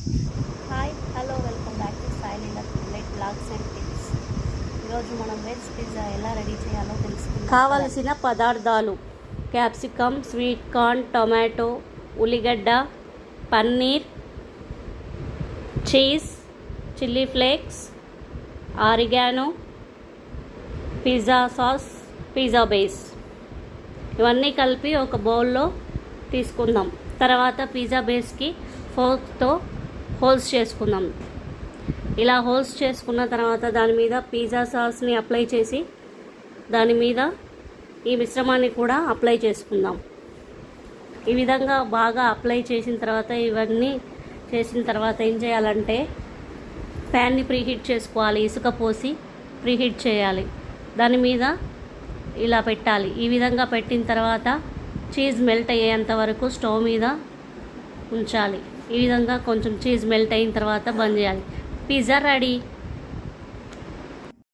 Hi hello welcome back to soil light blogs and tips. ఈరోజు మనం veg pizza ఎలా ready చేయాలో తెలుసుకుందాం. కావలసిన పదార్థాలు: క్యాప్సికమ్, స్వీట్ కార్న్, టొమాటో, ఉల్లిగడ్డ, paneer, cheese, chilli flakes, oregano, pizza sauce, pizza base. ఇవన్నీ కలిపి ఒక బౌల్లో తీసుకుందాం. తర్వాత పిజ్జా బేస్కి ఫోర్క్తో హోల్స్ చేసుకుందాం. ఇలా హోల్స్ చేసుకున్న తర్వాత దాని మీద పిజ్జా సాస్ని అప్లై చేసి దాని మీద ఈ మిశ్రమాన్ని కూడా అప్లై చేసుకుందాం. ఈ విధంగా బాగా అప్లై చేసిన తర్వాత ఇవన్నీ చేసిన తర్వాత ఏం చేయాలంటే ప్యాన్ని ప్రీహీట్ చేసుకోవాలి. ఇసుక పోసి ప్రీహీట్ చేయాలి. దాని మీద ఇలా పెట్టాలి. ఈ విధంగా పెట్టిన తర్వాత చీజ్ మెల్ట్ అయ్యేంత వరకు స్టవ్ మీద ఉంచాలి. ఈ విధంగా కొంచెం చీజ్ మెల్ట్ అయిన తర్వాత బంద్ చేయాలి. Pizza ready.